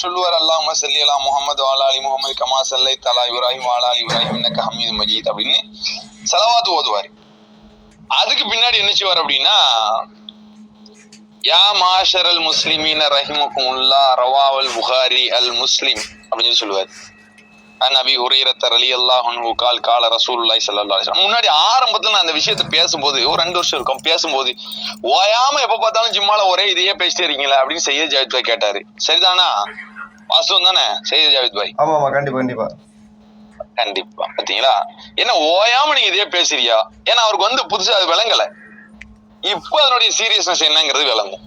சொல்லுவார், அல்லாஹும்ம ஸல்லி அலா முஹம்மது வ அலா ஆலி முஹம்மது கமா ஸல்லைத அலா இப்ராஹிம் வ அலா ஆலி இப்ராஹிம் இன்னக ஹமீதும் மஜீத் அப்படின்னு ஸலவாத் ஓதுவார். அதுக்கு பின்னாடி என்ன செய்வார் அப்படின்னா, யா மாஷரல் முஸ்லிமீன ரஹிமகுமுல்லாஹ் ரவாவல் புகாரி அல் முஸ்லிம் அப்படின்னு சொல்லுவார். நபி ஹுரைரத்த ரலியல்லாஹு அன்ஹு கால் கால ரசூலுல்லாஹி ஸல்லல்லாஹு அலைஹி வஸல்லம். முன்னாடி ஆரம்பத்துல நான் அந்த விஷயத்தை பேசும்போது ஒரு 2 வருஷம் இருக்கும், பேசும்போது ஓயாம எப்ப பார்த்தாலும் ஜிம்மால ஒரே இதையே பேசிட்டே இருக்கீங்களா அப்படின்னு சையத் ஜாவித் பாய் கேட்டாரு. சரிதானா? வாஸ்தவம் தானே சையத் ஜாவித் பாய்? ஆமா கண்டிப்பா கண்டிப்பா கண்டிப்பா. பாத்தீங்களா, என்ன ஓயாம நீங்க இதே பேசுறியா? ஏன்னா அவருக்கு வந்து புதுசா அது விளங்கல. இப்போ அதனுடைய சீரியஸ்னஸ் என்னங்கிறது விளங்கும்.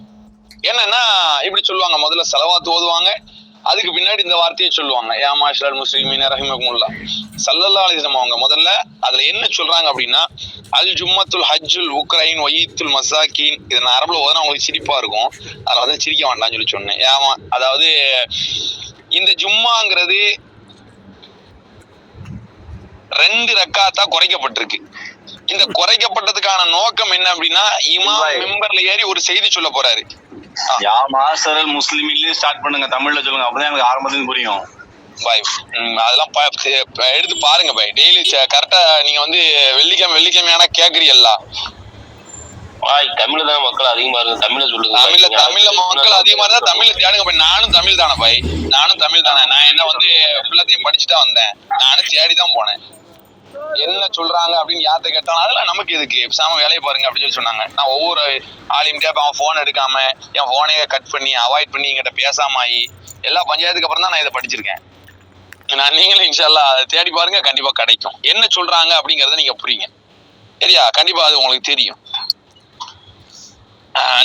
என்னன்னா இப்படி சொல்லுவாங்க, முதல்ல ஸலவாத் ஓதுவாங்க, அதுக்கு பின்னாடி இந்த வார்த்தையை சொல்லுவாங்க, யா மாஷரல் முஸ்லிமீன ரஹிமகுமுல்லாஹ் ஸல்லல்லாஹு அலைஹி வஸல்லம். அவங்க முதல்ல அதுல என்ன சொல்றாங்க அப்படின்னா, அல் ஜும்மத்துல் ஹஜ்ஜுல் உக்ரைன் வயீத்துல் மசாக்கீன். இதை நான் அரபுல ஓதுனா உங்களுக்கு சிரிப்பா இருக்கும், அதில் வந்து சிரிக்க வேண்டாம்னு சொன்னேன். ஏமா, அதாவது இந்த ஜும்மாங்கிறது 2 ரக்காத்தா குறைக்கப்பட்டிருக்கு. இந்த குறைக்கப்பட்டதுக்கான நோக்கம் என்ன அப்படின்னா, இமாம் மிம்பர்ல ஏறி ஒரு செய்தி சொல்ல போறாரு. யா மாஷரல் முஸ்லிமீன்ல ஸ்டார்ட் பண்ணுங்க, தமிழ்ல சொல்லுங்க, அப்பதான் எனக்கு ஆரம்பத்துல புரியும் பாய். அதெல்லாம் எடுத்து பாருங்க பாய். டெய்லி கரெக்டா நீங்க வந்து வெள்ளிக்கிழமையான கேக்குறீல்ல பாய். தமிழ்ல தான் மக்கள் அதிகமா இருக்கு, தமிழ்ல சொல்லுங்க. தமிழ்ல மக்கள் அதிகமா இருந்தா தமிழ்ல தேடுங்க பாய். நானும் தமிழ் தானே பாய், நானும் தமிழ் தானே. நான் என்ன வந்து எல்லாத்தையும் படிச்சுதான் வந்தேன், நானும் தேடிதான் போனேன். என்ன சொல்றாங்க அப்படின்னு யார்கிட்ட கேட்டாலும் அதெல்லாம் நமக்கு எதுக்கு, பேசாம வேலையை பாருங்க அப்படின்னு சொல்லி சொன்னாங்க. நான் ஒவ்வொரு ஆளையும் கேட்பேன், அவன் போன் எடுக்காம என் போனையே கட் பண்ணி அவாய்ட் பண்ணி என்கிட்ட பேசாம ஆகி எல்லா பஞ்சாயத்துக்கு அப்புறம் தான் நான் இதை படிச்சிருக்கேன். நான் நீங்களும் இன்ஷால்லா அதை தேடி பாருங்க, கண்டிப்பா கிடைக்கும். என்ன சொல்றாங்க அப்படிங்கறத நீங்க புரியுங்க, சரியா? கண்டிப்பா அது உங்களுக்கு தெரியும்.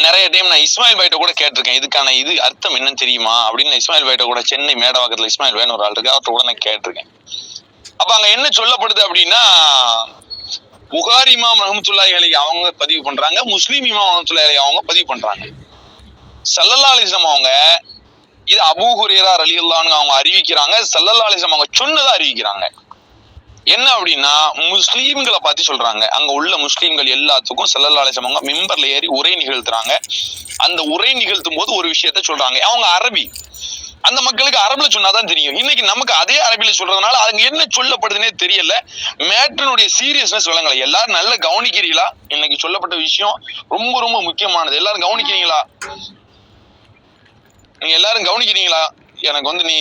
நிறைய டைம் நான் இஸ்மாயில் பாய்ட்ட கூட கேட்டிருக்கேன், இதுக்கான இது அர்த்தம் என்னன்னு தெரியுமா அப்படின்னு. இஸ்மாயில் பாய்ட்ட கூட சென்னை மேடவாக்கத்துல இஸ்மாயில் பாய்னு ஒரு ஆள் இருக்கு, அவர்கிட்ட கூட நான் கேட்டிருக்கேன். அப்ப அங்க என்ன சொல்லப்படுது அப்படின்னா, புகாரி இமாம் ரஹ்மத்துல்லாஹி அலைஹி அவங்க பதிவு பண்றாங்க, முஸ்லிம் இமாம் ரஹ்மத்துல்லாஹி அலைஹி அவங்க பதிவு பண்றாங்க. ஸல்லல்லாஹு அலைஹி வஸல்லம் அவங்க இது அபூ ஹுரைரா ரலியல்லாஹு அன்ஹு அவங்க அறிவிக்கிறாங்க, ஸல்லல்லாஹு அலைஹி வஸல்லம் அவங்க சொன்னதை அறிவிக்கிறாங்க. என்ன அப்படின்னா, முஸ்லீம்களை பத்தி சொல்றாங்க. அங்க உள்ள முஸ்லீம்கள் எல்லாத்துக்கும் ஸல்லல்லாஹு அலைஹி வஸல்லம் மிம்பர்ல ஏறி உரை நிகழ்த்துறாங்க. அந்த உரை நிகழ்த்தும் போது ஒரு விஷயத்த சொல்றாங்க. அவங்க அரபி, அந்த மக்களுக்கு அரபுல சொன்னாதான் தெரியும். இன்னைக்கு நமக்கு அதே அரபில சொல்றதுனால அங்க என்ன சொல்லப்படுதுன்னே தெரியல. மேட்டனுடைய சீரியஸ்னஸ் விளங்கல. எல்லாரும் நல்லா கவனிக்கிறீங்களா? இன்னைக்கு சொல்லப்பட்ட விஷயம் ரொம்ப ரொம்ப முக்கியமானது. எல்லாரும் கவனிக்கிறீங்களா? நீங்க எல்லாரும் கவனிக்கிறீங்களா? எனக்கு வந்து நீ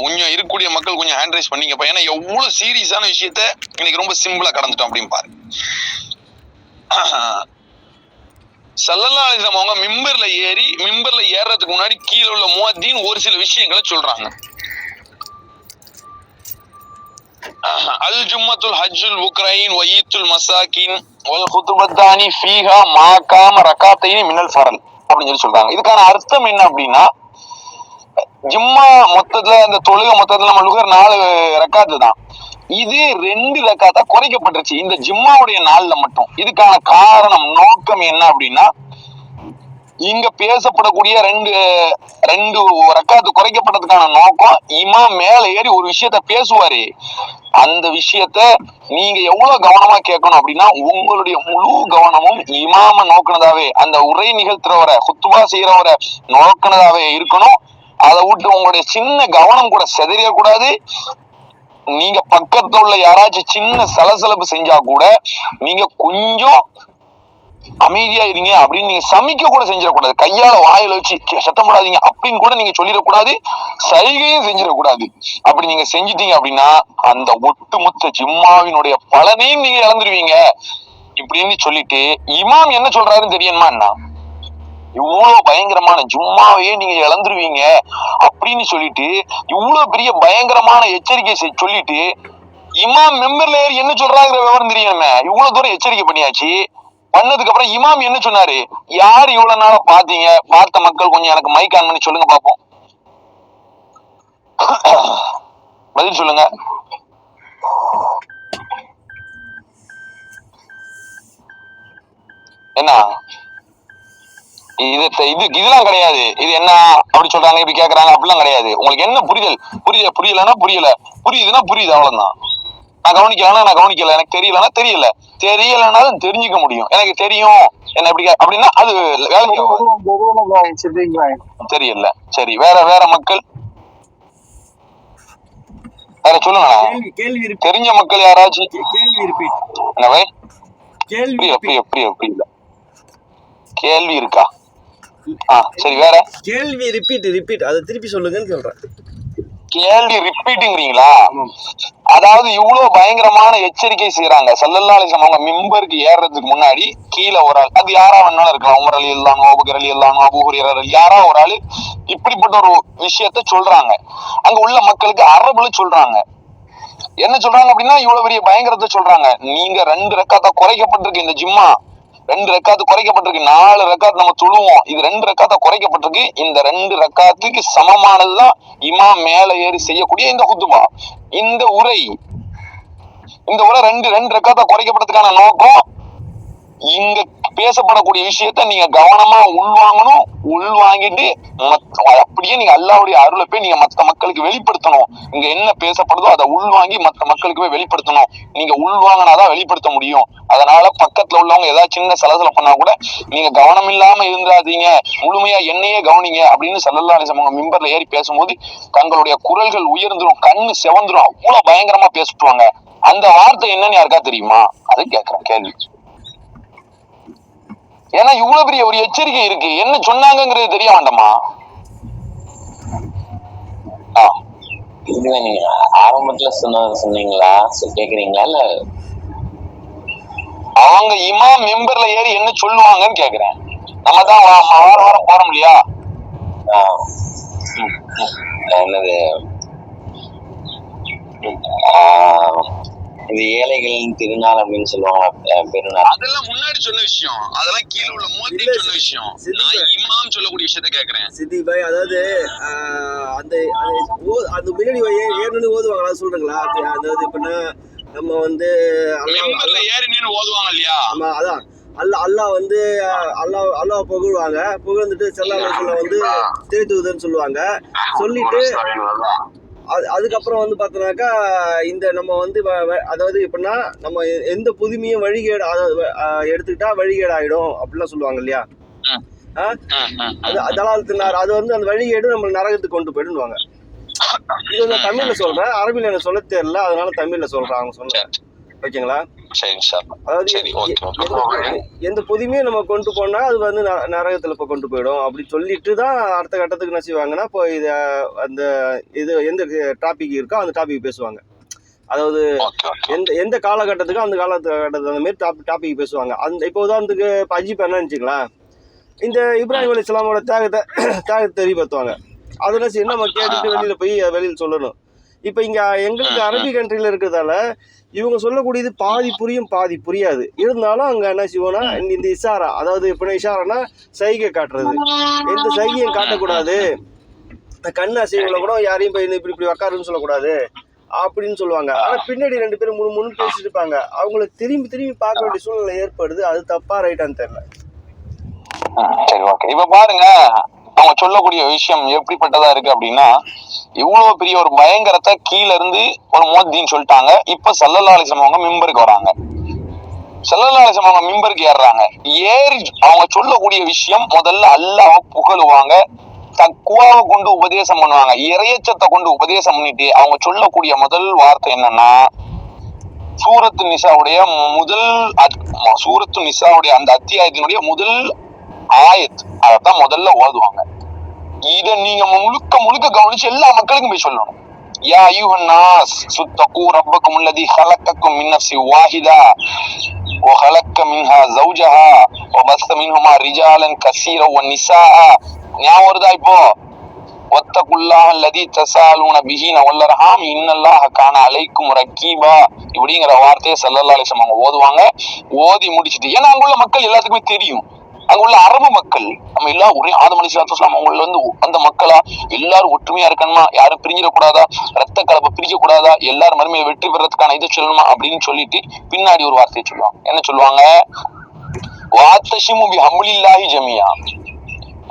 கொஞ்சம் இருக்கக்கூடிய மக்கள் கொஞ்சம் ஹேண்ட் ரைஸ் பண்ணீங்கப்பா. ஏன்னா எவ்வளவு சீரியஸான விஷயத்த இன்னைக்கு ரொம்ப சிம்பிளா கடந்துட்டோம் அப்படின்னு பாரு. ஸல்லல்லாஹு அலைஹி வஸல்லம் அவங்க மிம்பர்ல ஏறதுக்கு முன்னாடி கீழே உள்ள முஅத்தின் ஒரு சில விஷயங்களை சொல்றாங்க. அல் ஜும்மத்துல் ஹஜ்ஜுல் உக்ரைன் வயீத்துல் மசாக்கின் வல் குதுபத்தானி ஃபீஹா மா காம ரகாத்தைனி மினல் ஃபரல் அப்படின்னு சொல்றாங்க. இதுக்கான அர்த்தம் என்ன அப்படின்னா, ஜும்மா மொத்தத்துல அந்த தொழுகை மொத்தத்துல நம்ம லுகர் 4 ரக்காத்து தான், இது 2 ரக்காத்தா குறைக்கப்பட்டுருச்சு இந்த ஜும்மாவுடைய நாள்ல மட்டும். இதுக்கான காரணம் நோக்கம் என்ன அப்படின்னா, இங்க பேசப்படக்கூடிய 2 ரக்காத்து குறைக்கப்பட்டதுக்கான நோக்கம், இமாம் மேல ஏறி ஒரு விஷயத்த பேசுவாரு, அந்த விஷயத்த நீங்க எவ்வளவு கவனமா கேட்கணும் அப்படின்னா, உங்களுடைய முழு கவனமும் இமாம நோக்கினதாவே, அந்த உரை நிகழ்த்துறவரை குத்துபா செய்யறவரை நோக்கினதாவே இருக்கணும். அதை விட்டு உங்களுடைய சின்ன கவனம் கூட செதறிய கூடாது. நீங்க பக்கத்துல உள்ள யாராச்சும் சின்ன சலசலப்பு செஞ்சா கூட நீங்க கொஞ்சம் அமைதியா இருங்க அப்படின்னு நீங்க சமிக்க கூட செஞ்சிடக்கூடாது. கையால வாயில வச்சு சத்தம் போடாதீங்க அப்படின்னு கூட நீங்க சொல்லிடக்கூடாது, சைகையும் செஞ்சிடக்கூடாது. அப்படி நீங்க செஞ்சிட்டீங்க அப்படின்னா அந்த ஒட்டுமொத்த ஜும்மாவினுடைய பலனையும் நீங்க இழந்துருவீங்க இப்படின்னு சொல்லிட்டு, இமாம் என்ன சொல்றாருன்னு தெரியுமா, இவ்வளவு பயங்கரமான ஜும்மாவையே நீங்க இழந்துருவீங்க அப்படின்னு சொல்லிட்டு இவ்வளவு பெரிய பயங்கரமான எச்சரிக்கை சொல்லிட்டு, இமாம் மெம்பர்ல ஏறி என்ன சொல்றாங்கிற விவரம் தெரியுமே. இவ்வளவு தூரம் எச்சரிக்கை பண்ணியாச்சு, பண்ணதுக்கு அப்புறம் இமாம் என்ன சொன்னாரு? யார் இவ்வளவு நாள பாத்தீங்க, பார்த்த மக்கள் கொஞ்சம் எனக்கு மைக் ஆன் பண்ணி சொல்லுங்க பாப்போம், பதில் சொல்லுங்க. என்ன இதெல்லாம் கிடையாது. இது என்ன அப்படி சொல்றாங்க, இப்படி கேக்குறாங்க அப்படிலாம் கிடையாது. உங்களுக்கு என்ன புரியலன்னா புரியுதுன்னா புரியுது, அவ்வளவுதான். நான் கவனிக்கலன்னா நான் கவனிக்கல, எனக்கு தெரியலனாலும் தெரிஞ்சுக்க முடியும். எனக்கு தெரியும் என்ன எப்படி அப்படின்னா அது வேலைக்கு தெரியல. சரி, வேற மக்கள் வேற சொல்லுங்க. கேள்வி தெரிஞ்ச மக்கள் யாராச்சும் கேள்வி ரிப்பீட். என்னவே கேள்வி எப்படி கேள்வி இருக்கா? சரி, வேற கேள்வி ரிப்பீட் அதை திருப்பி சொல்லுங்கன்னு சொல்றேன். கேள்வி ரிப்பீட்டுங்கிறீங்களா? அதாவது இவ்வளவு பயங்கரமான எச்சரிக்கை செய்யறாங்க. ஸல்லல்லாஹு அலைஹி வஸல்லம் அவங்க மிம்பருக்கு ஏறுறதுக்கு முன்னாடி கீழே ஒரு ஆள், அது யாரா வேணாலும் இருக்கலாம், உமர் ரலியல்லாஹு அன்ஹு, அபூபக்கர் ரலியல்லாஹு அன்ஹு, அபூ ஹுரைரா யாரா ஒரு ஆளு இப்படிப்பட்ட ஒரு விஷயத்த சொல்றாங்க. அங்க உள்ள மக்களுக்கு அரபுல சொல்றாங்க. என்ன சொல்றாங்க அப்படின்னா, இவ்வளவு பெரிய பயங்கரத்தை சொல்றாங்க. நீங்க 2 ரக்காத்தா குறைக்கப்பட்டிருக்கு, இந்த ஜிம்மா 2 ரக்காத்து குறைக்கப்பட்டிருக்கு. 4 ரக்காத் நம்ம தொழுவோம், இது 2 ரக்காத்தா குறைக்கப்பட்டிருக்கு. இந்த 2 ரக்காத்துக்கு சமமானதுதான் இமாம் மேல ஏறி செய்யக்கூடிய இந்த குத்துபா, இந்த உரை 2 ரக்காத்தா குறைக்கப்பட்டதுக்கான நோக்கம், இங்க பேசப்படக்கூடிய விஷயத்த நீங்க கவனமா உள்வாங்கணும். உள்வாங்கிட்டு அப்படியே நீங்க அல்லாஹ்வுடைய அருளை போய் நீங்க மத்த மக்களுக்கு வெளிப்படுத்தணும். இங்க என்ன பேசப்படுதோ அதை உள்வாங்கி மத்த மக்களுக்கு போய் வெளிப்படுத்தணும். நீங்க உள்வாங்கினாதான் வெளிப்படுத்த முடியும். அதனால பக்கத்துல உள்ளவங்க ஏதாவது சின்ன சலசல பண்ணா கூட நீங்க கவனம் இல்லாம இருந்தாதீங்க, முழுமையா என்னையே கவனிங்க அப்படின்னு ஸல்லல்லாஹு அலைஹி வஸல்லம் மிம்பர்ல ஏறி பேசும்போது தங்களுடைய குரல்கள் உயர்ந்துரும், கண்ணு செவந்துரும், அவ்வளவு பயங்கரமா பேசுவாங்க. அந்த வார்த்தை என்னன்னு யாருக்கா தெரியுமா? அதை கேட்கிறேன் கேள்வி. ஏன்னா இவ்வளவு பெரிய ஒரு எச்சரிக்கை இருக்கு, என்ன சொன்னாங்கிறது தெரிய வேண்டாமா? இதுவே நீங்க ஆரம்பத்துல சொன்னீங்களா கேக்குறீங்களா? இல்ல அவங்க இமாம் மெம்பர்ல ஏறி என்ன சொல்லுவாங்கன்னு கேக்குறேன். நம்ம தான் வாரம் போறோம் இல்லையா? என்னது இது ஏழைகளின் திருநாள் அப்படின்னு சொல்லுவாங்க, பெருநாள். அதெல்லாம் முன்னாடி சொன்ன விஷயம், அதெல்லாம் கீழே உள்ள மோதி சொன்ன விஷயம். நான் இமாம் சொல்லக்கூடிய விஷயத்த கேக்குறேன். சித்தி பாய், அதாவது அந்த முன்னாடி ஏறணும்னு ஓதுவாங்களா சொல்றீங்களா? அதாவது இப்ப நம்ம வந்து மெம்பர்ல ஏறி நின்னு ஓதுவாங்க இல்லையா? ஆமா, அதான் அல்லாஹ் வந்து அல்லாஹ் புகழ்வாங்க. புகழ்ந்துட்டு ஸல்லல்லாஹு அலைஹி வஸல்லம் வந்து திருத்துவதுன்னு சொல்லுவாங்க. சொல்லிட்டு அதுக்கப்புறம் வந்து பார்த்தோன்னாக்கா இந்த நம்ம வந்து அதாவது எப்படின்னா நம்ம எந்த புதுமையும் வழிகேடு, அதாவது எடுத்துக்கிட்டா வழிகேடு ஆயிடும் அப்படிலாம் சொல்லுவாங்க இல்லையா? தலாலத்தினார், அது வந்து அந்த வழிகேடு நம்ம நரகத்துக்கு கொண்டு போயிடுவாங்க. இது வந்து தமிழ்ல சொல்றேன், அரபில எனக்கு சொல்ல தெரியல, அதனால தமிழ்ல சொல்றேன். அவங்க சொன்னேன், ஓகேங்களா? அதாவது எந்த புதுமையும் நம்ம கொண்டு போனா அது வந்து நரகத்துல இப்ப கொண்டு போயிடும் அப்படின்னு சொல்லிட்டு தான் அடுத்த கட்டத்துக்கு என்ன செய்வாங்கன்னா, இப்போ இது அந்த இது எந்த டாபிக் இருக்கோ அந்த டாபிக் பேசுவாங்க. அதாவது எந்த காலகட்டத்துக்கும் அந்த காலகட்டத்துக்கு அந்த மாதிரி டாபிக் பேசுவாங்க. அந்த இப்போ உதாரணத்துக்கு இப்போ அஜிப் என்ன நினச்சிங்களா, இந்த இப்ராஹிம் அலைஹிஸ்ஸலாமோட தியாகத்தை தெரியப்படுத்துவாங்க. அதெல்லாம் என்ன நம்ம கேட்டுட்டு வெளியில் சொல்லணும். இப்போ இங்கே எங்களுக்கு அரபி கண்ட்ரியில் இருக்கிறதால இவங்க சொல்லக்கூடியது பாதி புரியும் பாதி புரியாது. இருந்தாலும் அங்கே என்ன செய்வோம்னா, இந்த இஷாரா, அதாவது இப்போ இஷாரானா சைகை காட்டுறது, எந்த சைகையும் காட்டக்கூடாது, கண் அசைவுல கூட யாரையும் போய் இப்படி உக்காருன்னு சொல்லக்கூடாது அப்படின்னு சொல்லுவாங்க. ஆனால் பின்னாடி 2 பேரும் முன்னு பேசிட்டு இருப்பாங்க. அவங்கள திரும்பி பார்க்க வேண்டிய சூழ்நிலை ஏற்படுது. அது தப்பா ரைட்டான்னு தெரியல. சரி, ஓகே. இப்ப பாருங்க, அவங்க சொல்லக்கூடிய விஷயம் எப்படிப்பட்டதா இருக்கு அப்படின்னா, இவ்வளவு பெரிய ஒரு பயங்கரத்தை கீழ இருந்து ஒரு மோதின்னு சொல்லிட்டாங்க. இப்ப ஸல்லல்லாஹு அலைஹி வஸல்லம் அவங்க மிம்பருக்கு வராங்க. ஸல்லல்லாஹு அலைஹி வஸல்லம் அவங்க மிம்பருக்கு ஏறுறாங்க. ஏறி அவங்க சொல்லக்கூடிய விஷயம் முதல்ல அல்லாஹ்வை புகழுவாங்க, தக்வாவை கொண்டு உபதேசம் பண்ணுவாங்க, இறையச்சத்தை கொண்டு உபதேசம் பண்ணிட்டு அவங்க சொல்லக்கூடிய முதல் வார்த்தை என்னன்னா, சூரத்து நிசாவுடைய அந்த அத்தியாயத்தினுடைய முதல் ஆயத், அதான் முதல்ல ஓதுவாங்க. இத நீங்க முழுக்க கவனிச்சு எல்லா மக்களுக்கும் போய் சொல்லணும். யா அய்யுஹன் நாஸ் சுத்தகு ரப்பக்கும் அல்லதி خلقكم من نفس واحده وخلق منها زوجها وبث منهما رجالا كثيرا والنساء. ஞாபகம் வருதா? இப்போ வத்தகுல்லாஹ அல்லதி தஸாலூன பிஹி வல்லர்ஹாம் இன்னல்லாஹ கான அலைக்கும் ரகீபா இப்படிங்கிற வார்த்தையை ஸல்லல்லாஹு அலைஹி வஸல்லம் ஓதுவாங்க. ஓதி முடிச்சிட்டு, ஏன்னா அங்குள்ள மக்கள் எல்லாத்துக்குமே தெரியும், அங்க உள்ள அரபு மக்கள் நம்ம எல்லாம் ஒரே ஆதம் அலைஹிஸ்ஸலாத்து வஸலாம் அவங்கள வந்து அந்த மக்களா எல்லாரும் ஒற்றுமையா இருக்கணுமா, யாரும் பிரிஞ்சிடக்கூடாதா, ரத்த கலப்பை பிரிக்க கூடாதா, எல்லாரும் மறுமையை வெற்றி பெறதுக்கான இதை சொல்லணுமா அப்படின்னு சொல்லிட்டு பின்னாடி ஒரு வார்த்தையை சொல்லுவாங்க. என்ன சொல்லுவாங்க? வாத்தஷிமு பிஹம்லில்லாஹி ஜமியா,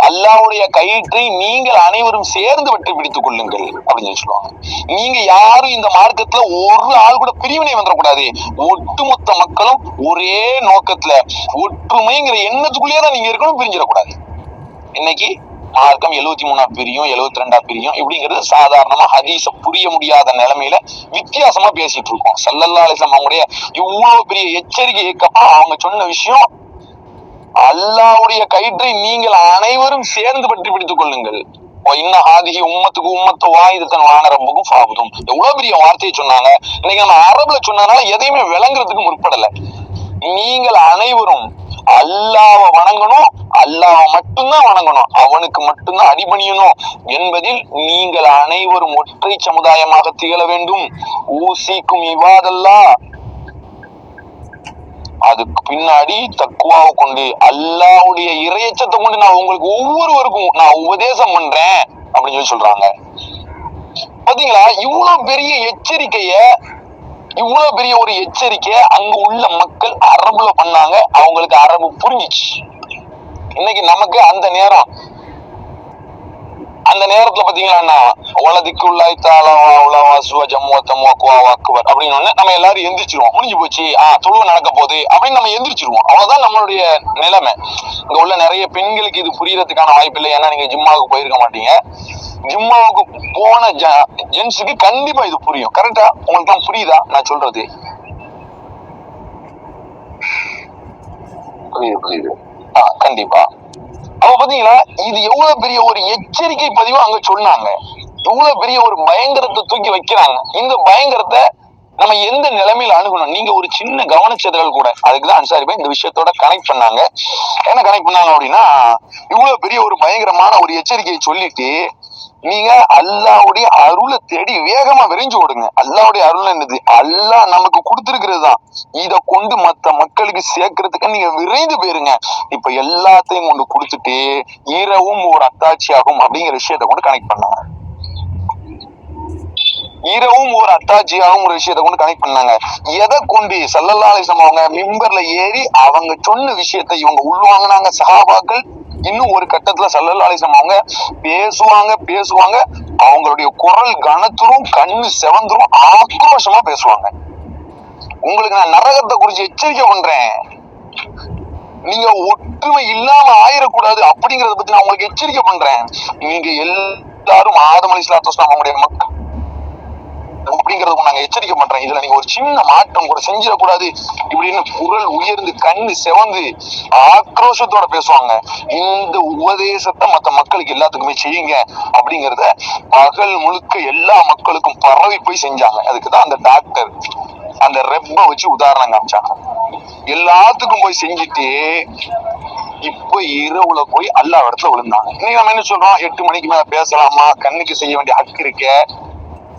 அல்லாஹ்வுடைய கயிற்றை நீங்கள் அனைவரும் சேர்ந்து வெற்றி பிடித்துக் கொள்ளுங்கள் அப்படின்னு சொல்லுவாங்க. நீங்க யாரும் இந்த மார்க்கத்துல ஒரு ஆள் கூட பிரிவினை வந்துடக்கூடாது, ஒட்டுமொத்த மக்களும் ஒரே நோக்கத்துல ஒற்றுமைங்கிற எண்ணத்துக்குள்ளேயே தான் நீங்க இருக்கணும், பிரிஞ்சிடக்கூடாது. இன்னைக்கு மார்க்கம் 73 பிரியும் 72 பிரியும் இப்படிங்கிறது சாதாரணமா ஹதீஸ புரிய முடியாத நிலைமையில வித்தியாசமா பேசிட்டு இருக்கோம். ஸல்லல்லாஹு அலைஹி வஸல்லம் அவங்களுடைய இவ்வளவு பெரிய எச்சரிக்கைக்கு அப்புறம் அவங்க சொன்ன விஷயம், அல்லாஹ்வுடைய கயிற்றை நீங்கள் அனைவரும் சேர்ந்து பற்றி பிடித்துக் கொள்ளுங்கள். உம்மத்துக்கு உம்மத்து வாயுதத்தன் வானரம்புக்கும் ஃபாபுதும். எவ்வளவு பெரிய வார்த்தையை சொன்னாங்க. இன்னைக்கு நம்ம அரபுல சொன்னதுனால எதையுமே விளங்குறதுக்கு முற்படல. நீங்கள் அனைவரும் அல்லாஹ்வை வணங்கணும், அல்லாஹ்வை மட்டும்தான் வணங்கணும், அவனுக்கு மட்டும்தான் அடிபணியணும் என்பதில் நீங்கள் அனைவரும் ஒற்றை சமுதாயமாக திகழ வேண்டும். ஊசிக்கும் இவாதல்லாஹ், அதுக்கு பின்னாடி தக்குவாவை கொண்டு அல்லாஹ்வுடைய இறையச்சத்தை கொண்டு நான் உங்களுக்கு ஒவ்வொருவருக்கும் நான் உபதேசம் பண்றேன் அப்படின்னு சொல்றாங்க. பாத்தீங்களா, இவ்வளவு பெரிய எச்சரிக்கைய, இவ்வளவு பெரிய ஒரு எச்சரிக்கைய அங்க உள்ள மக்கள் அரபுல பண்ணாங்க. அவங்களுக்கு அரபு புரிஞ்சிச்சு. இன்னைக்கு நமக்கு அந்த நேரத்துல பாத்தீங்கன்னா அப்படின்னு நம்ம எல்லாரும் எந்திரிச்சிருவோம். முடிஞ்சு போச்சு, தொழுவு நடக்க போகுது அப்படின்னு நம்ம எந்திரிச்சிருவோம். அவ்வளவுதான் நம்மளுடைய நிலைமை. இங்க உள்ள நிறைய பெண்களுக்கு இது புரியறதுக்கான வாய்ப்பு இல்லை. ஏன்னா நீங்க ஜிம்மாவுக்கு போயிருக்க மாட்டீங்க. ஜிம்மாவுக்கு போன ஜென்ஸுக்கு கண்டிப்பா இது புரியும். கரெக்டா? உங்களுக்கு தான் புரியுதா நான் சொல்றது? புரியுது. கண்டிப்பா. அப்ப பாத்தீங்களா, இது எவ்வளவு பெரிய ஒரு எச்சரிக்கை பதிவு அங்க சொன்னாங்க. எவ்வளவு பெரிய ஒரு பயங்கரத்தை தூக்கி வைக்கிறாங்க. இந்த பயங்கரத்தை நம்ம எந்த நிலைமையில அணுகணும்? நீங்க ஒரு சின்ன கவனச்சிதறல் கூட, அதுக்குதான் அன்சாரி பாய் இந்த விஷயத்தோட கனெக்ட் பண்ணாங்க. என்ன கனெக்ட் பண்ணாங்க அப்படின்னா, இவ்வளவு பெரிய ஒரு பயங்கரமான ஒரு எச்சரிக்கையை சொல்லிட்டு நீங்க அல்லாஹ்வுடைய அருளை தேடி வேகமா விரைஞ்சு ஓடுங்க. அல்லாஹ்வுடைய அருள் என்னது? அல்லாஹ் நமக்கு கொடுத்திருக்கிறது தான். இத கொண்டு மத்த மக்களுக்கு சேர்க்கறதுக்கு நீங்க விரைந்து போயிருங்க. இப்ப எல்லாத்தையும் கொண்டு கொடுத்துட்டு இரவும் ஒரு அத்தாட்சியாகும் அப்படிங்கிற விஷயத்த கொண்டு கனெக்ட் பண்ணாங்க. இரவும் ஒரு அத்தாட்சியாகும் ஒரு விஷயத்த கொண்டு கனெக்ட் பண்ணாங்க. எதை கொண்டு? ஸல்லல்லாஹு அலைஹி வஸல்லம் அவங்க மிம்பர்ல ஏறி அவங்க சொன்ன விஷயத்தை இவங்க உள்வாங்கினாங்க. சஹாபாக்கள் இன்னும் ஒரு கட்டத்துல ஸல்லல்லாஹு அலைஹி வஸல்லம் அவங்க பேசுவாங்க. அவங்களுடைய குரல் கனத்துரும், கண்ணு செவந்துரும், ஆக்ரோஷமா பேசுவாங்க. உங்களுக்கு நான் நரகத்தை குறிச்சு எச்சரிக்கை பண்றேன், நீங்க ஒற்றுமை இல்லாம ஆயிடக்கூடாது அப்படிங்கறத பத்தி நான் உங்களுக்கு எச்சரிக்கை பண்றேன். நீங்க எல்லாரும் ஆதம் அலைஹிஸ்ஸலாத்து வஸ்ஸலாம் அவங்களுடைய மக்கள் அப்படிங்கறத நாங்க எச்சரிக்கை பண்றேன். இதுல நீங்க ஒரு சின்ன மாற்றம் கூட செஞ்சிடக்கூடாது இப்படின்னு குரல் உயர்ந்து கண்ணு செவந்து ஆக்ரோஷத்தோட பேசுவாங்க. இந்த உபதேசத்தை மத்த மக்களுக்கு எல்லாத்துக்குமே செய்யுங்க அப்படிங்கறத பகல் முழுக்க எல்லா மக்களுக்கும் பரவி போய் செஞ்சாங்க. அதுக்குதான் அந்த டாக்டர் அந்த ரெப்ப வச்சு உதாரணம் காமிச்சாங்க. எல்லாத்துக்கும் போய் செஞ்சுட்டு இப்ப இரவுல போய் அல்லாஹ் இடத்துல விழுந்தாங்க. இன்னைக்கு நம்ம என்ன சொல்றோம்? 8 மணிக்கு மேல பேசலாமா, கண்ணுக்கு செய்ய வேண்டிய ஹக்கு இருக்க.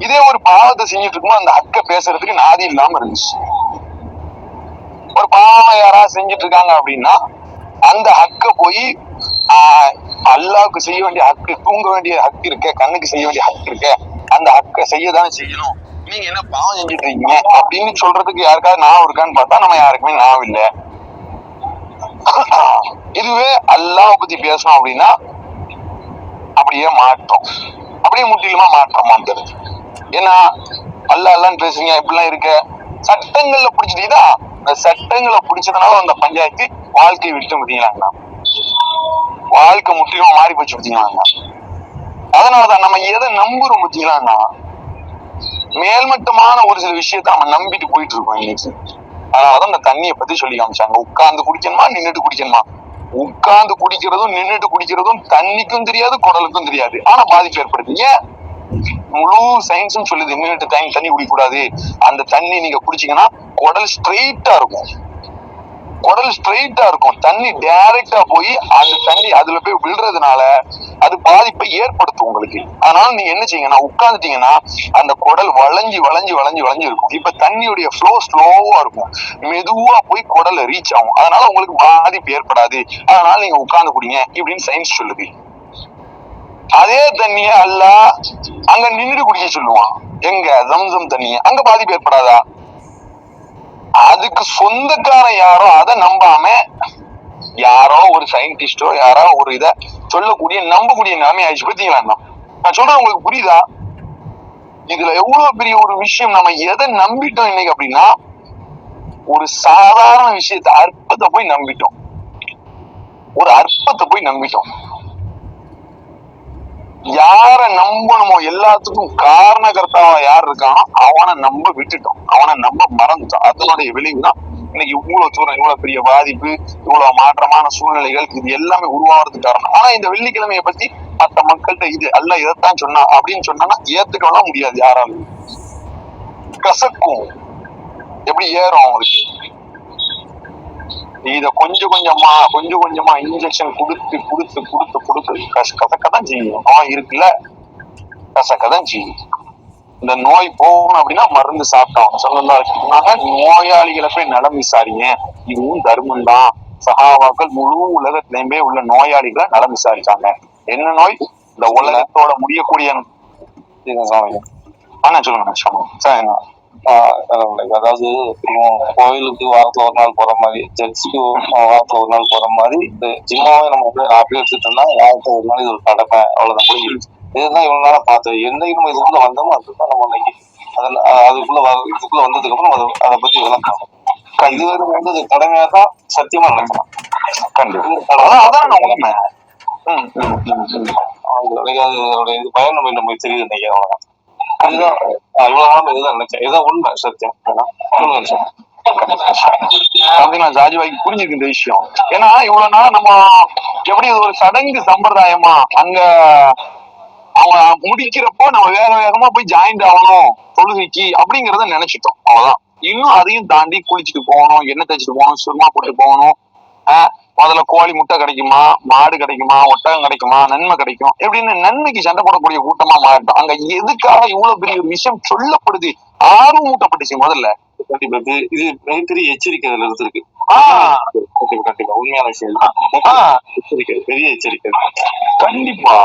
இதே ஒரு பாவத்தை செஞ்சுட்டு இருக்கும்போது அந்த ஹக்க பேசுறதுக்கு நாதி இல்லாம இருந்துச்சு. ஒரு பாவம் யாராவது செஞ்சுட்டு இருக்காங்க அப்படின்னா அந்த ஹக்க போய் அல்லாஹ்வுக்கு செய்ய வேண்டிய ஹக்கு, தூங்க வேண்டிய ஹக்கு இருக்க, கண்ணுக்கு செய்ய வேண்டிய ஹக்கு இருக்க, அந்த ஹக்க செய்யதானே செய்யணும். நீங்க என்ன பாவம் செஞ்சுட்டு இருக்கீங்க அப்படின்னு சொல்றதுக்கு யாருக்காவது நான் இருக்கான்னு பார்த்தா நம்ம யாருக்குமே நான் இல்லை. இதுவே அல்லாஹ் பத்தி பேசணும் அப்படின்னா அப்படியே மாற்றம், அப்படியே முற்றிலுமா மாற்றமாம் தருது. ஏன்னா அல்லாஹ்ன்னு பேசுறீங்க, இப்படிலாம் இருக்க சட்டங்கள்ல பிடிச்சிட்டீங்கன்னா இந்த சட்டங்களை பிடிச்சதுனால அந்த பஞ்சாயத்து வாழ்க்கையை விட்டு பார்த்தீங்களாங்கண்ணா, வாழ்க்கை முற்றிலுமா மாறி போச்சு பார்த்தீங்களாங்கண்ணா. அதனாலதான் நம்ம எதை நம்புறோம் பார்த்தீங்களாங்கண்ணா, மேல்மட்டமான ஒரு சில விஷயத்த நம்ம நம்பிட்டு போயிட்டு இருக்கோம் இன்னைக்கு. அதனாலதான் இந்த தண்ணியை பத்தி சொல்லி காமிச்சாங்க. உட்கார்ந்து குடிக்கணுமா, நின்றுட்டு குடிக்கணுமா? உட்கார்ந்து குடிக்கிறதும் நின்றுட்டு குடிக்கிறதும் தண்ணிக்கும் தெரியாது, குடலுக்கும் தெரியாது, ஆனா பாதிப்பு ஏற்படுது. ஏன்? முழு சயின்ஸும் சொல்லுது நின்றுட்டு தண்ணி குடிக்க கூடாது. அந்த தண்ணி நீங்க குடிச்சீங்கன்னா குடல் ஸ்ட்ரெயிட்டா இருக்கும், தண்ணி டைரக்டா போய் அந்த தண்ணி அதுல போய் விழுறதுனால அது பாதிப்பை ஏற்படுத்தும் உங்களுக்கு. அதனால நீங்க என்ன செய்யுங்கன்னா, உட்கார்ந்துட்டீங்கன்னா அந்த குடல் வளைஞ்சு இருக்கும். இப்ப தண்ணியுடைய ஃப்ளோ ஸ்லோவா இருக்கும், மெதுவா போய் குடலை ரீச் ஆகும். அதனால உங்களுக்கு பாதிப்பு ஏற்படாது. அதனால நீங்க உட்கார்ந்து குடிங்க இப்படின்னு சயின்ஸ் சொல்லுது. அதே தண்ணிய அல்லாஹ் அங்க நின்று குடிக்க சொல்லுவான். எங்க? ஜம்சம் தண்ணிய. அங்க பாதிப்பு ஏற்படாதா? அதுக்கு சொந்தக்காரன் யாரோ அதை நம்பாம யாரோ ஒரு சயின்டிஸ்டோ யாரோ ஒரு இத சொல்லக்கூடிய நம்பக்கூடிய நிலைமை ஆயிடுச்சு. பார்த்தீங்களா? நான் சொல்றேன், உங்களுக்கு புரியுதா? இதுல எவ்வளவு பெரிய ஒரு விஷயம். நம்ம எதை நம்பிட்டோம் இன்னைக்கு அப்படின்னா, ஒரு சாதாரண விஷயத்த அற்பத்தை போய் நம்பிட்டோம். யார நம்பணுமோ எல்லாத்துக்கும் காரணகர்த்தாவா யார் இருக்கானோ அவனை நம்ப விட்டுட்டோம், அவனை நம்ப மறந்துட்டோம். அதனுடைய விளைவு தான் இன்னைக்கு இவ்வளவு தூரம், இவ்வளவு பெரிய பாதிப்பு, இவ்வளவு மாற்றமான சூழ்நிலைகள், இது எல்லாமே உருவாகிறதுக்கு காரணம். ஆனா இந்த வெள்ளிக்கிழமையை பத்தி மற்ற மக்கள்கிட்ட இது அல்ல இதைத்தான் சொன்னா அப்படின்னு சொன்னா ஏத்துக்கலாம் முடியாது யாராலும். கசக்கும், எப்படி ஏறும் அவங்களுக்கு. இத கொஞ்சம் கொஞ்சமா இன்ஜெக்ஷன் கொடுத்து கொடுத்து கொடுத்து கொடுத்து கசக்கதான் செய்யும். நோய் இருக்குல்ல, கசக்கதான் செய்யும். இந்த நோய் போகணும் அப்படின்னா மருந்து சாப்பிட்டோம். சொல்லலாம் நோயாளிகளை போய் நலம் விசாரிங்க, இதுவும் தர்மம் தான். சகாபாக்கள் முழு உலகத்திலேயுமே உள்ள நோயாளிகளை நலம் விசாரிச்சாங்க. என்ன நோய்? இந்த உலகத்தோட முடியக்கூடிய. ஆனா சொல்லுங்க. அதாவது கோயிலுக்கு வாரத்துல ஒரு நாள் போற மாதிரி, சர்ச்சுக்கு வாரத்துல ஒரு நாள் போற மாதிரி, இந்த ஜிம்மாவே நம்ம வந்து அப்படியே எடுத்துட்டோம்னா வாரத்துல ஒரு நாள் இது ஒரு கடமை, அவ்வளவுதான் முடிஞ்சிருச்சு. இதுதான் இவ்வளவு நாளா பார்த்தோம். என்னைக்கு நம்ம இதுக்குள்ள வந்தோமோ அதுதான் நம்ம இன்னைக்கு இதுக்குள்ள வந்ததுக்கு அப்புறம் அதை பத்தி விளக்கணும். இதுவரை வந்து அது கடமையா தான் சத்தியமா நினைக்கலாம். உண்மை. இது பயன் நம்ம தெரியுது இன்னைக்கு. அவ்வளவுதான். அதுதான் இவ்வளவு நாள் இதுதான் நினைச்சேன். இதுதான் உண்மை, சத்தியம். ஜாஜிபாய்க்கு புரிஞ்சிருக்கு இந்த விஷயம். ஏன்னா இவ்வளவு நாள் நம்ம எப்படி ஒரு சடங்கு சம்பிரதாயமா அங்க அவன் முடிக்கிறப்போ நம்ம வேக வேகமா போய் ஜாயிண்ட் ஆகணும் தொழுகைக்கு அப்படிங்கறத நினைச்சிட்டோம். அவ்வளவுதான். இன்னும் அதையும் தாண்டி குளிச்சுட்டு போகணும், எண்ணெய் தேய்ச்சிட்டு போகணும், சுருமா போட்டு போகணும். முதல்ல கோழி முட்டை கிடைக்குமா, மாடு கிடைக்குமா, ஒட்டகம் கிடைக்குமா, நன்மை கிடைக்கும் எப்படின்னு நன்மைக்கு சண்டை போடக்கூடிய கூட்டமா மாறிட்டோம். அங்க எதுக்காக இவ்வளவு பெரிய ஒரு விஷயம் சொல்லப்படுது, ஆர்வம் ஊட்டப்பட்டுச்சு முதல்ல. கண்டிப்பா இது மிகப்பெரிய எச்சரிக்கை அதுல இருக்கு. கண்டிப்பா உண்மையான விஷயம். எச்சரிக்கை, பெரிய எச்சரிக்கை. கண்டிப்பா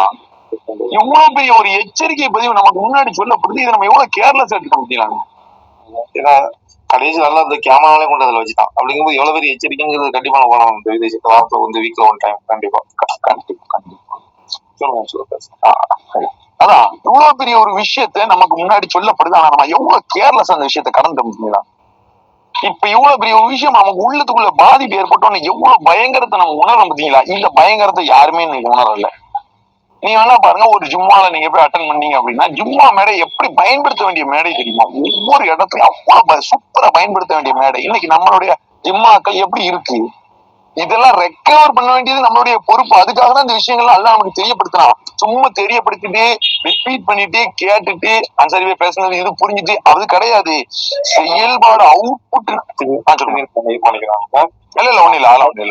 எவ்வளவு பெரிய ஒரு எச்சரிக்கை பதிவு நமக்கு முன்னாடி சொல்லப்படுது. இதை நம்ம எவ்வளவு கேர்லெஸ் எடுத்துக்க முடியலாங்க. ஏன்னா கடைசி நல்லா இந்த கேமராலே கொண்டு அதில் வச்சுட்டான். அப்படிங்கும்போது எவ்வளவு பெரிய எச்சரிக்கைங்கிறது கண்டிப்பா நம்ம போகலாம். இந்த விதேசத்தை வாரத்தில் வந்து வீக்ல ஒன் டைம் கண்டிப்பா அதான் இவ்வளவு பெரிய ஒரு விஷயத்த நமக்கு முன்னாடி சொல்லப்படுது. ஆனா நம்ம எவ்வளவு கேர்லெஸ் அந்த விஷயத்த கடந்து முடியலாம். இப்ப இவ்வளவு பெரிய ஒரு விஷயம் நமக்கு உள்ளத்துக்குள்ள பாதிப்பு ஏற்பட்டோன்னு எவ்வளவு பயங்கரத்தை நம்ம உணர பார்த்தீங்களா? இந்த பயங்கரத்தை யாருமே இன்னைக்கு உணரல. நீங்க வேணா பாருங்க, ஒரு ஜும்மால நீங்க போய் அட்டன் பண்ணீங்க அப்படின்னா ஜும்மா மேடை எப்படி பயன்படுத்த வேண்டிய மேடை தெரியுமா? ஒவ்வொரு இடத்துலயும் அவ்வளவு சூப்பரா பயன்படுத்த வேண்டிய மேடை. இன்னைக்கு நம்மளுடைய ஜும்மாக்கள் எப்படி இருக்கு? இதெல்லாம் ரெக்கவர் பண்ண வேண்டியது நம்மளுடைய பொறுப்பு. அதுக்காக தான் இந்த விஷயங்கள்லாம் எல்லாம் நமக்கு தெரியப்படுத்தலாம். சும்மா தெரியப்படுத்திட்டு ரிப்பீட் பண்ணிட்டு கேட்டுட்டு அன்சாரி பேசுனது இது புரிஞ்சுட்டு அது கிடையாது. செயல்பாடு அவுட்புட் பண்ணிக்கிறாங்க. இல்ல ஒண்ணு இல்ல, அதெல்லாம் ஒண்ணு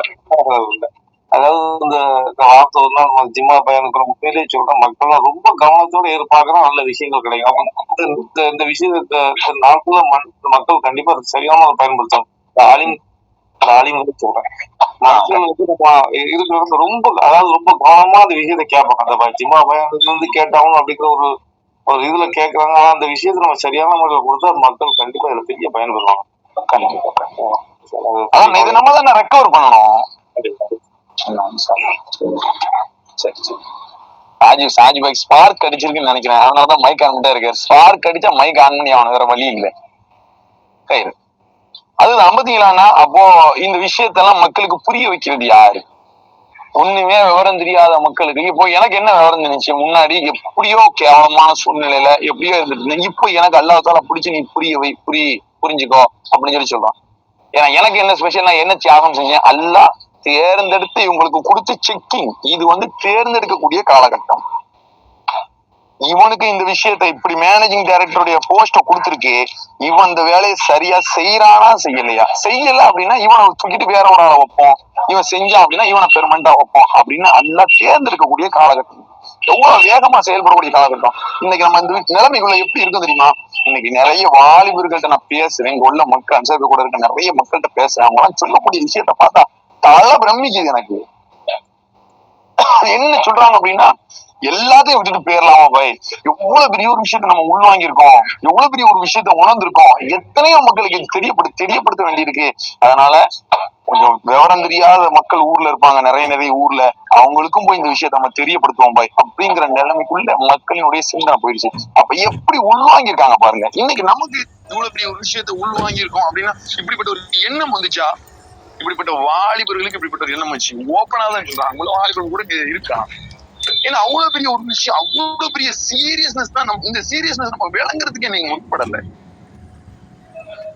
இல்ல. அதாவது இந்த வாரத்தை ஒரு நாள் ஜிம்மா பயனுக்குற உண்மையிலேயே சொல்றேன், மக்கள் ரொம்ப கவனத்தோட எதிர்பார்க்கணும், நல்ல விஷயங்கள் கிடைக்கும். இந்த விஷயத்த நாட்குள்ள மக்கள் கண்டிப்பா சரியான பயன்படுத்தணும். ஆலிம்களை சொல்றேன், மக்கள் வந்து இருக்கிற ரொம்ப அதாவது ரொம்ப கவனமா அந்த விஷயத்த கேட்பாங்க. அந்த ஜிம்மா பயனுக்கு வந்து கேட்டாலும் அப்படிங்கிற ஒரு இதுல கேட்கறாங்க. ஆனா அந்த விஷயத்த நம்ம சரியான முறையில கொடுத்தா மக்கள் கண்டிப்பா இதுல பெரிய பயன்பெறுவாங்க. கண்டிப்பா இது நம்ம தான் ரெக்கவர் பண்ணணும். சாஜிபாய் ஸ்பார்க் அடிச்சிருக்குன்னு நினைக்கிறேன். அதனாலதான் மைக் ஆன் பண்ணிட்டே இருக்காரு. ஸ்பார்க் அடிச்சா மைக் ஆன் பண்ணி அவன வேற வழி இல்லை. கயிறு அது நம்பத்தீங்களான்னா அப்போ இந்த விஷயத்தெல்லாம் மக்களுக்கு புரிய வைக்கிறது யாரு? ஒண்ணுமே விவரம் தெரியாத மக்களுக்கு. இப்போ எனக்கு என்ன விவரம் தெரிஞ்சு, முன்னாடி எப்படியோ கேவலமான சூழ்நிலையில எப்படியோ இருந்துட்டு இப்போ எனக்கு அல்லாஹ்தால பிடிச்சி நீ புரிஞ்சுக்கோ அப்படின்னு சொல்றான். ஏன்னா எனக்கு என்ன ஸ்பெஷல், நான் என்ன தியாகம் செஞ்சேன்? அல்லாஹ் தேர்ந்தெடுத்து இவங்களுக்கு கொடுத்து செக்கிங். இது வந்து தேர்ந்தெடுக்கக்கூடிய காலகட்டம். இவனுக்கு இந்த விஷயத்த இப்படி மேனேஜிங் டைரக்டருடைய போஸ்ட கொடுத்துருக்கு. இவன் இந்த வேலையை சரியா செய்யறானா செய்யலையா? செய்யல அப்படின்னா இவனை தூக்கிட்டு வேற ஒரு ஆளை வைப்போம். இவன் செஞ்சான் அப்படின்னா இவனை பெர்மனண்டா வைப்போம் அப்படின்னு எல்லாம் தேர்ந்தெடுக்கக்கூடிய காலகட்டம். எவ்வளவு வேகமா செயல்படக்கூடிய காலகட்டம். இன்னைக்கு நம்ம இந்த நிலைமைக்குள்ள எப்படி இருக்கும் தெரியுமா? இன்னைக்கு நிறைய வாலிபர்கள்ட்ட நான் பேசுறேன். இங்க உள்ள மக்கள் அன்சாரி கூட இருக்க நிறைய மக்கள்கிட்ட பேசுறேன். அவங்க சொல்லக்கூடிய விஷயத்த பார்த்தா தலை பிரமிக்குது எனக்கு. என்ன சொல்றாங்க அப்படின்னா, எல்லாத்தையும் விட்டுட்டு போயிடலாமா பாய்? எவ்வளவு பெரிய ஒரு விஷயத்த நம்ம உள்வாங்கியிருக்கோம், எவ்வளவு பெரிய ஒரு விஷயத்த உணர்ந்திருக்கோம், எத்தனையோ மக்களுக்கு தெரியப்படுத்த வேண்டியிருக்கு. அதனால கொஞ்சம் விவரம் தெரியாத மக்கள் ஊர்ல இருப்பாங்க, நிறைய ஊர்ல, அவங்களுக்கும் போய் இந்த விஷயத்த நம்ம தெரியப்படுத்துவோம் பாய் அப்படிங்கிற நிலைமைக்குள்ள மக்களினுடைய சிந்தனை போயிடுச்சு. அப்ப எப்படி உள்வாங்கியிருக்காங்க பாருங்க. இன்னைக்கு நமக்கு இவ்வளவு பெரிய ஒரு விஷயத்த உள்வாங்கியிருக்கோம் அப்படின்னா இப்படிப்பட்ட ஒரு எண்ணம் வந்துச்சா? இப்படிப்பட்ட வாலிபர்களுக்கு இப்படிப்பட்ட ஒரு எண்ணம் வச்சு ஓப்பனா தான் சொல்றாங்க. வாலிபர்கள் கூட இருக்கா? ஏன்னா அவ்வளவு பெரிய ஒரு விஷயம், அவ்வளவு பெரிய சீரியஸ்னஸ் தான். இந்த சீரியஸ்னஸ் நம்ம விளங்குறதுக்கு நீங்க முற்படல.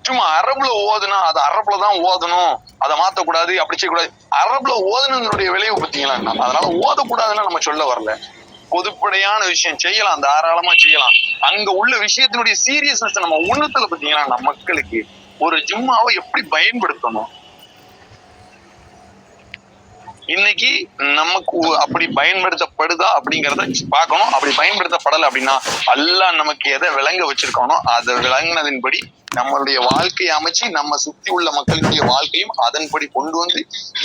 சும்மா அரபுல ஓதுனா அது அரபுல தான் ஓதணும், அதை மாத்தக்கூடாது, அப்படி செய்யக்கூடாது. அரபுல ஓதுனனுடைய விளைவு பார்த்தீங்களா? அதனால ஓதக்கூடாதுன்னு நம்ம சொல்ல வரல. பொதுப்படையான விஷயம் செய்யலாம், தாராளமா செய்யலாம். அங்க உள்ள விஷயத்தினுடைய சீரியஸ்னஸ் நம்ம உணர்த்தல பார்த்தீங்களா? நம்ம மக்களுக்கு ஒரு ஜும்மாவை எப்படி பயன்படுத்தணும், இன்னைக்கு நமக்கு அப்படி பயன்படுத்தப்படுதா அப்படிங்கறத பார்க்கணும். அப்படி பயன்படுத்தப்படலை அப்படின்னா அல்லாஹ் நமக்கு எதை விளங்க வச்சிருக்கானோ அதை விளங்கினதின்படி நம்மளுடைய வாழ்க்கையை அமைச்சு நம்ம சுத்தி உள்ள மக்களுடைய வாழ்க்கையும் அதன்படி கொண்டு வந்து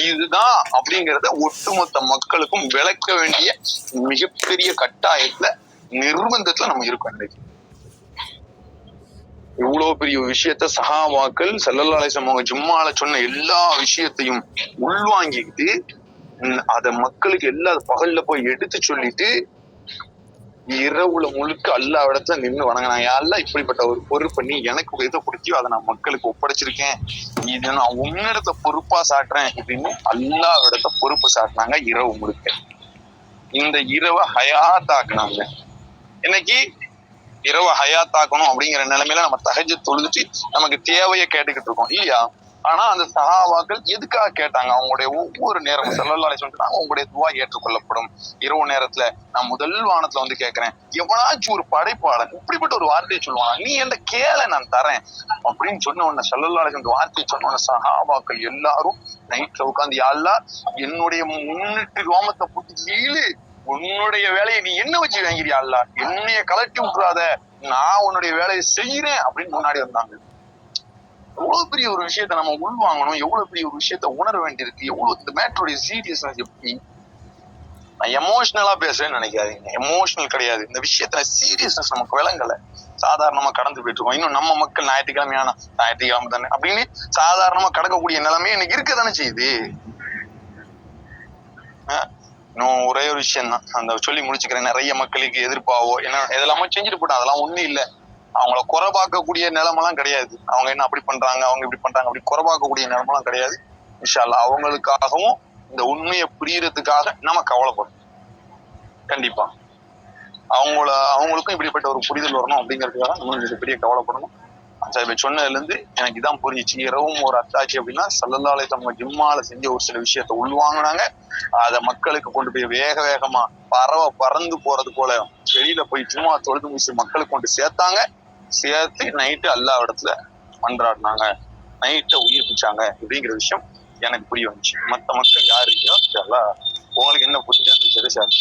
இதுதான் அப்படிங்கறத ஒட்டுமொத்த மக்களுக்கும் விளக்க வேண்டிய மிகப்பெரிய கட்டாயத்துல நிர்பந்தத்துல நம்ம இருக்கோம். இன்னைக்கு இவ்வளவு பெரிய விஷயத்த சஹாபாக்கள் ஸல்லல்லாஹு அலைஹி வஸல்லம் ஜும்மால சொன்ன எல்லா விஷயத்தையும் உள்வாங்கிட்டு அத மக்களுக்கு எல்லா பகல்ல போய் எடுத்து சொல்லிட்டு இரவுல முழுக்க அல்லாஹ் இடத்துல நின்று வணங்கினாங்க. அல்லாஹ் இப்படிப்பட்ட ஒரு பொறுப்பை நீ எனக்கு எதை கொடுத்தியோ அதை நான் மக்களுக்கு ஒப்படைச்சிருக்கேன், இதை நான் உன்னிடத்த பொறுப்பா சாட்டுறேன் அப்படின்னு அல்லாஹ் இடத்த பொறுப்பு சாட்டினாங்க. இரவு முழுக்க இந்த இரவை ஹயாத்தாக்குனாங்க. இன்னைக்கு இரவை ஹயாத்தாக்கணும் அப்படிங்கிற நிலைமையில நம்ம தஹஜ்ஜுத் தொழுதுட்டு நமக்கு தேவையை கேட்டுக்கிட்டு இருக்கோம் இல்லையா? ஆனா அந்த சஹாபாக்கள் எதுக்காக கேட்டாங்க? அவங்களுடைய ஒவ்வொரு நேரமும் ஸல்லல்லாஹு அலைஹி வஸல்லம் சொன்னாங்க, உங்களுடைய துவா ஏற்றுக்கொள்ளப்படும். இரவு நேரத்துல நான் முதல் வானத்துல வந்து கேட்கிறேன், எவனாச்சும் ஒரு படைப்பாளன் இப்படிப்பட்ட ஒரு வார்த்தையை சொல்லுவானா? நீ என்ன கேள, நான் தரேன் அப்படின்னு சொன்ன உடனே ஸல்லல்லாஹு அலைஹி வஸல்லம் வார்த்தையை சொன்ன உடனே சஹாபாக்கள் எல்லாரும் நைட்ல உட்காந்து, யா அல்லாஹ் என்னுடைய முன்னிட்டு ரோமத்தை புட்டு கீழே உன்னுடைய வேலையை நீ என்ன வச்சு வாங்கிறியா அல்லாஹ், என்னைய கலட்டி விட்டுறாத, நான் உன்னுடைய வேலையை செய்யறேன் அப்படின்னு முன்னாடி வந்தாங்க. எவ்வளவு பெரிய ஒரு விஷயத்த நம்ம உள்வாங்கணும், எவ்வளவு பெரிய ஒரு விஷயத்த உணர வேண்டியிருக்கு, எவ்வளவு இந்த மேட்டருடைய சீரியஸ்னஸ். எப்படி நான் எமோஷனலா பேசுறேன்னு நினைக்காதீங்க, எமோஷனல் கிடையாது. இந்த விஷயத்துல சீரியஸ்னஸ் நமக்கு விளங்கல, சாதாரணமா கடந்து போயிட்டு இருக்கோம். இன்னும் நம்ம மக்கள் ஞாயிற்றுக்கிழமையான ஞாயிற்றுக்கிழமை தானே அப்படின்னு சாதாரணமா கடக்கக்கூடிய நிலைமை இன்னைக்கு இருக்க தானே செய்யுது. இன்னும் ஒரே ஒரு விஷயம் தான், அந்த சொல்லி முடிச்சுக்கிறேன். நிறைய மக்களுக்கு எதிர்ப்பாவோ என்ன இதெல்லாமோ செஞ்சுட்டு போட்டோம், அதெல்லாம் ஒண்ணும் இல்லை. அவங்கள குறை பார்க்கக்கூடிய நிலைமெல்லாம் கிடையாது. அவங்க என்ன அப்படி பண்றாங்க, அவங்க இப்படி பண்றாங்க அப்படி குறை பார்க்கக்கூடிய நிலைமெல்லாம் கிடையாது. இன்ஷா அல்லாஹ் அவங்களுக்காகவும் இந்த உண்மையை புரியறதுக்காக நம்ம கவலைப்படும். கண்டிப்பா அவங்களுக்கும் இப்படிப்பட்ட ஒரு புரிதல் வரணும் அப்படிங்கிறதுக்காக நம்ம பெரிய கவலைப்படணும். இப்ப சொன்னதுல இருந்து எனக்கு இதான் புரிஞ்சிச்சு. இரவும் ஒரு அத்தாட்சி அப்படின்னா ஸல்லல்லாஹு அலைஹி வஸல்லம் ஜும்மால செஞ்ச ஒரு சில விஷயத்த உள்வாங்கினாங்க. அதை மக்களுக்கு கொண்டு போய் வேக வேகமா பறந்து போறது போல வெளியில போய் ஜும்மா தொழுது முடிச்சு மக்களுக்கு கொண்டு சேர்த்தாங்க. சேர்த்து நைட்டு அல்லாஹ் இடத்துல மன்றாடினாங்க, நைட்டை உயிர்ப்பிச்சாங்க அப்படிங்கிற விஷயம் எனக்கு புரிய வந்துச்சு. மற்ற மக்கள் யாரு இருக்கோ உங்களுக்கு என்ன புரிஞ்சு அந்த விஷயத்தை சேர்த்து